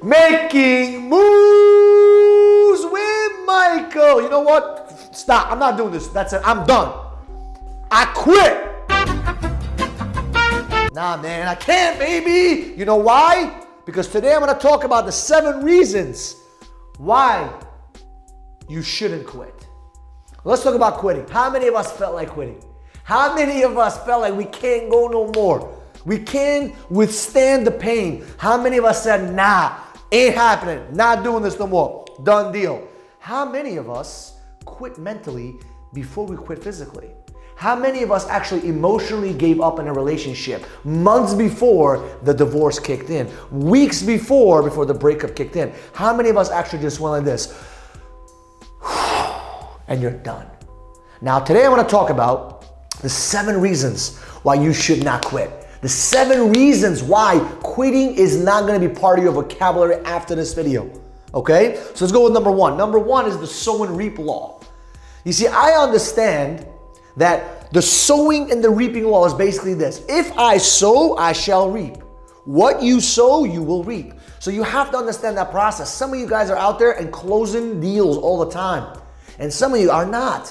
Making moves with Michael. You know what? Stop. I'm not doing this. That's it. I'm done. I quit. Nah, man, I can't, baby. You know why? Because today I'm going to talk about the 7 reasons why you shouldn't quit. Let's talk about quitting. How many of us felt like quitting? How many of us felt like we can't go no more? We can't withstand the pain. How many of us said, nah, ain't happening, not doing this no more, done deal? How many of us quit mentally before we quit physically? How many of us actually emotionally gave up in a relationship months before the divorce kicked in, weeks before the breakup kicked in? How many of us actually just went like this, and you're done? Now today I want to talk about the 7 reasons why you should not quit. The 7 reasons why quitting is not going to be part of your vocabulary after this video. Okay? So let's go with number 1. Number 1 is the sow and reap law. You see, I understand that the sowing and the reaping law is basically this. If I sow, I shall reap. What you sow, you will reap. So you have to understand that process. Some of you guys are out there and closing deals all the time. And some of you are not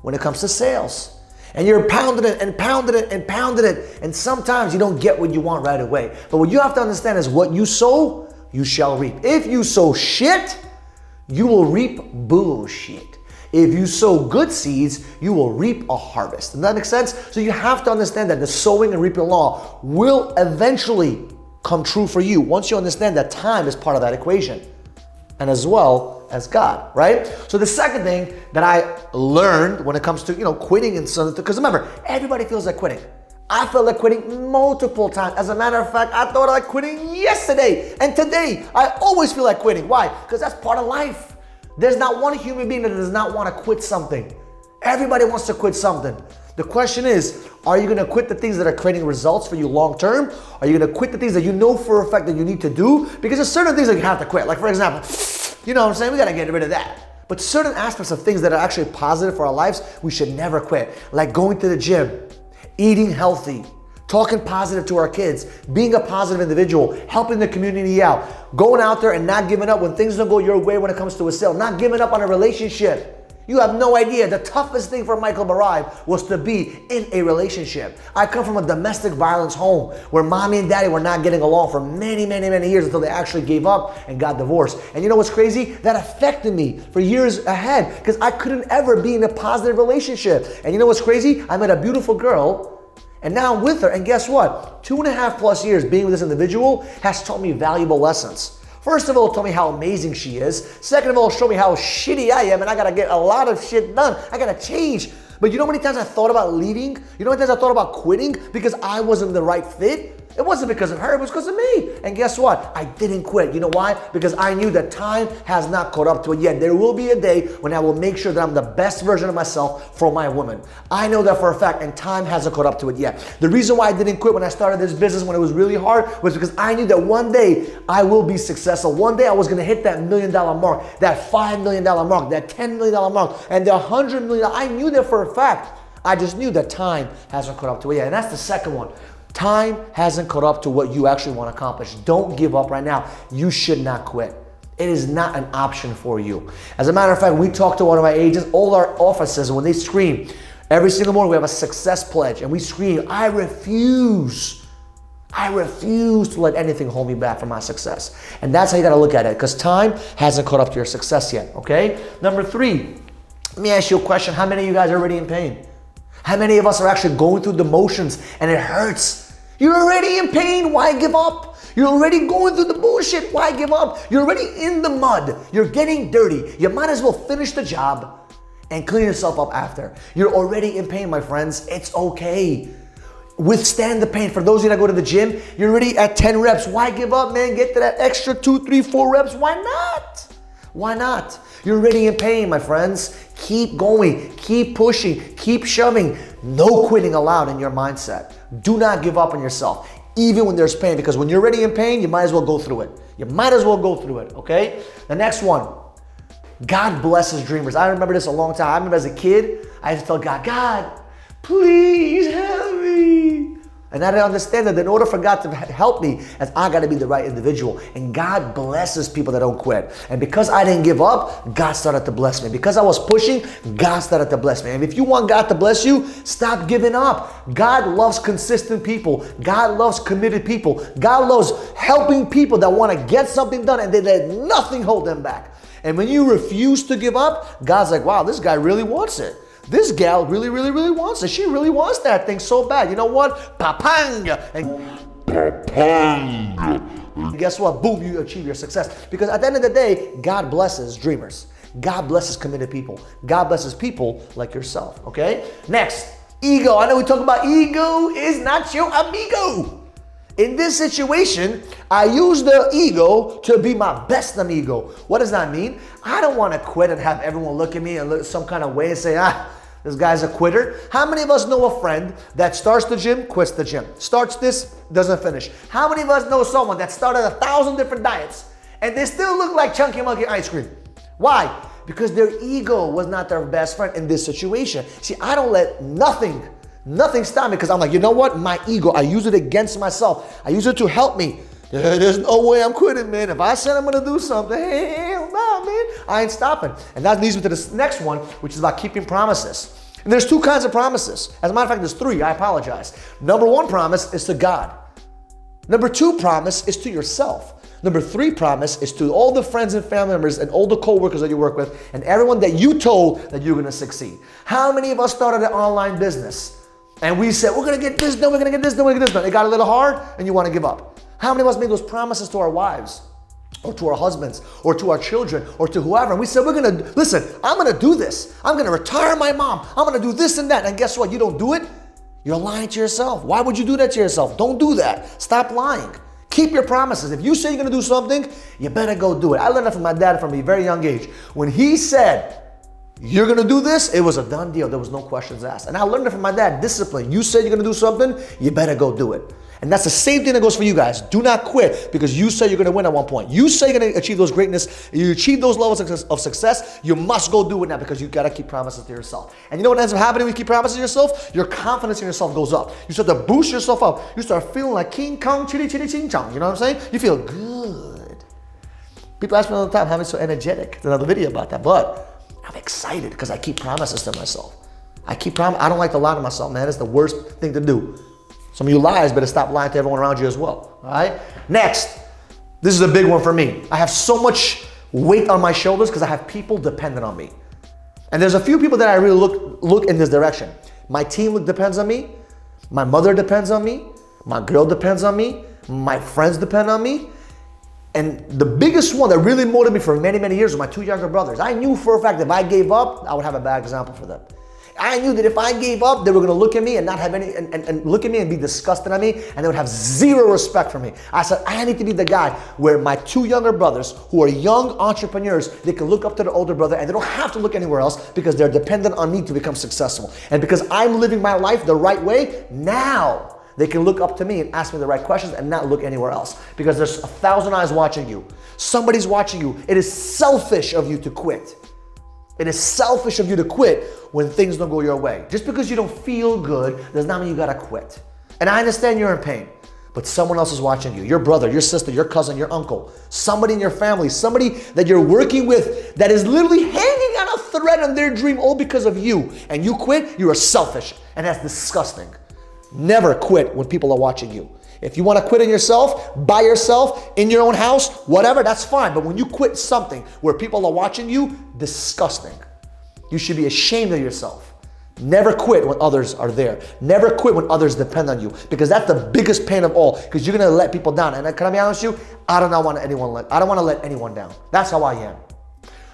when it comes to sales. And you're pounding it and pounding it and pounding it. And sometimes you don't get what you want right away. But what you have to understand is what you sow, you shall reap. If you sow shit, you will reap bullshit. If you sow good seeds, you will reap a harvest. Does that make sense? So you have to understand that the sowing and reaping law will eventually come true for you once you understand that time is part of that equation. And as well as God, right? So the second thing that I learned when it comes to, quitting and something, because remember, everybody feels like quitting. I felt like quitting multiple times. As a matter of fact, I thought like quitting yesterday and today. I always feel like quitting. Why? Because that's part of life. There's not one human being that does not want to quit something. Everybody wants to quit something. The question is, are you going to quit the things that are creating results for you long term? Are you going to quit the things that you know for a fact that you need to do? Because there's certain things that you have to quit. Like for example, you know what I'm saying? We got to get rid of that. But certain aspects of things that are actually positive for our lives, we should never quit. Like going to the gym, eating healthy, talking positive to our kids, being a positive individual, helping the community out, going out there and not giving up when things don't go your way when it comes to a sale, not giving up on a relationship. You have no idea. The toughest thing for Michael Barayev was to be in a relationship. I come from a domestic violence home where mommy and daddy were not getting along for many, many, many years until they actually gave up and got divorced. And you know what's crazy? That affected me for years ahead because I couldn't ever be in a positive relationship. And you know what's crazy? I met a beautiful girl and now I'm with her. And guess what? 2.5+ years being with this individual has taught me valuable lessons. First of all, it told me how amazing she is. Second of all, it showed me how shitty I am and I gotta get a lot of shit done. I gotta change. But you know how many times I thought about leaving? You know how many times I thought about quitting because I wasn't the right fit? It wasn't because of her, it was because of me. And guess what? I didn't quit. You know why? Because I knew that time has not caught up to it yet. There will be a day when I will make sure that I'm the best version of myself for my woman. I know that for a fact, and time hasn't caught up to it yet. The reason why I didn't quit when I started this business when it was really hard was because I knew that one day I will be successful. One day I was gonna hit that $1 million mark, that $5 million mark, that $10 million mark, and the $100 million. I knew that for a fact. I just knew that time hasn't caught up to it yet. And that's the second one. Time hasn't caught up to what you actually want to accomplish. Don't give up right now. You should not quit. It is not an option for you. As a matter of fact, we talked to one of our agents, all our offices, when they scream, every single morning we have a success pledge and we scream, I refuse to let anything hold me back from my success. And that's how you got to look at it because time hasn't caught up to your success yet, okay? Number 3, let me ask you a question. How many of you guys are already in pain? How many of us are actually going through the motions and it hurts? You're already in pain, why give up? You're already going through the bullshit, why give up? You're already in the mud, you're getting dirty. You might as well finish the job and clean yourself up after. You're already in pain, my friends, it's okay. Withstand the pain. For those of you that go to the gym, you're already at 10 reps. Why give up, man? Get to that extra 2, 3, 4 reps, why not? Why not? You're already in pain, my friends. Keep going, keep pushing, keep shoving. No quitting allowed in your mindset. Do not give up on yourself, even when there's pain, because when you're already in pain, you might as well go through it. You might as well go through it, okay? The next one, God blesses dreamers. I remember this a long time. I remember as a kid, I used to tell God, God, please help me. And I didn't understand that in order for God to help me, as I got to be the right individual. And God blesses people that don't quit. And because I didn't give up, God started to bless me. Because I was pushing, God started to bless me. And if you want God to bless you, stop giving up. God loves consistent people. God loves committed people. God loves helping people that want to get something done and they let nothing hold them back. And when you refuse to give up, God's like, wow, this guy really wants it. This gal really, really, really wants it. She really wants that thing so bad. You know what? Papang! And guess what? Boom, you achieve your success. Because at the end of the day, God blesses dreamers. God blesses committed people. God blesses people like yourself, okay? Next, ego. I know we talk about ego is not your amigo. In this situation, I use the ego to be my best amigo. What does that mean? I don't want to quit and have everyone look at me and look some kind of way and say, this guy's a quitter. How many of us know a friend that starts the gym, quits the gym? Starts this, doesn't finish. How many of us know someone that started 1,000 different diets and they still look like Chunky Monkey ice cream? Why? Because their ego was not their best friend in this situation. See, I don't let nothing stop me because I'm like, you know what? My ego, I use it against myself. I use it to help me. There's no way I'm quitting, man. If I said I'm gonna do something, hell no, man, I ain't stopping. And that leads me to this next one, which is about keeping promises. And there's two kinds of promises. As a matter of fact, there's three. I apologize. Number one promise is to God. Number two promise is to yourself. Number three promise is to all the friends and family members and all the co-workers that you work with and everyone that you told that you're gonna succeed. How many of us started an online business and we said, we're gonna get this done, we're gonna get this done, we're gonna get this done. It got a little hard and you wanna give up. How many of us made those promises to our wives or to our husbands or to our children or to whoever? And we said, listen, I'm gonna do this. I'm gonna retire my mom. I'm gonna do this and that. And guess what? You don't do it, you're lying to yourself. Why would you do that to yourself? Don't do that. Stop lying. Keep your promises. If you say you're gonna do something, you better go do it. I learned that from my dad from a very young age. When he said, you're gonna do this, it was a done deal. There was no questions asked. And I learned it from my dad, discipline. You said you're gonna do something, you better go do it. And that's the same thing that goes for you guys. Do not quit because you say you're gonna win at one point. You say you're gonna achieve those greatness, you achieve those levels of success, you must go do it now because you gotta keep promises to yourself. And you know what ends up happening when you keep promises to yourself? Your confidence in yourself goes up. You start to boost yourself up. You start feeling like King Kong, chitty chitty ching chong. You know what I'm saying? You feel good. People ask me all the time, how am I so energetic? There's another video about that, but I'm excited because I keep promises to myself. I don't like to lie to myself, man. It's the worst thing to do. Some of you liars better stop lying to everyone around you as well, all right? Next, this is a big one for me. I have so much weight on my shoulders because I have people dependent on me. And there's a few people that I really look in this direction. My team depends on me. My mother depends on me. My girl depends on me. My friends depend on me. And the biggest one that really motivated me for many, many years was my two younger brothers. I knew for a fact that if I gave up, I would have a bad example for them. I knew that if I gave up, they were gonna look at me and not have any, and look at me and be disgusted at me, and they would have zero respect for me. I said, I need to be the guy where my two younger brothers, who are young entrepreneurs, they can look up to the older brother and they don't have to look anywhere else because they're dependent on me to become successful. And because I'm living my life the right way, now they can look up to me and ask me the right questions and not look anywhere else because there's 1,000 eyes watching you. Somebody's watching you. It is selfish of you to quit. It is selfish of you to quit when things don't go your way. Just because you don't feel good does not mean you gotta quit. And I understand you're in pain, but someone else is watching you. Your brother, your sister, your cousin, your uncle, somebody in your family, somebody that you're working with that is literally hanging on a thread on their dream all because of you. And you quit, you are selfish. And that's disgusting. Never quit when people are watching you. If you want to quit on yourself, by yourself, in your own house, whatever, that's fine. But when you quit something where people are watching you, disgusting. You should be ashamed of yourself. Never quit when others are there. Never quit when others depend on you because that's the biggest pain of all because you're going to let people down. And can I be honest with you? I don't want to let anyone down. That's how I am.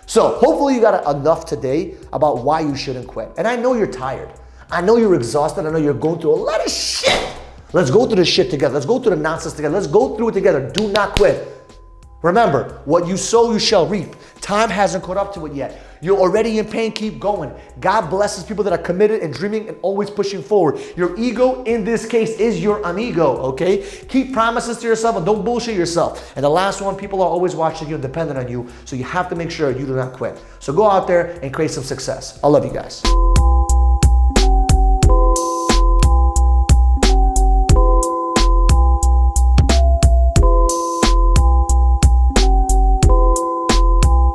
So hopefully you got enough today about why you shouldn't quit. And I know you're tired. I know you're exhausted. I know you're going through a lot of shit. Let's go through the shit together. Let's go through the nonsense together. Let's go through it together. Do not quit. Remember, what you sow, you shall reap. Time hasn't caught up to it yet. You're already in pain. Keep going. God blesses people that are committed and dreaming and always pushing forward. Your ego, in this case, is your amigo, okay? Keep promises to yourself and don't bullshit yourself. And the last one, people are always watching you and dependent on you, so you have to make sure you do not quit. So go out there and create some success. I love you guys.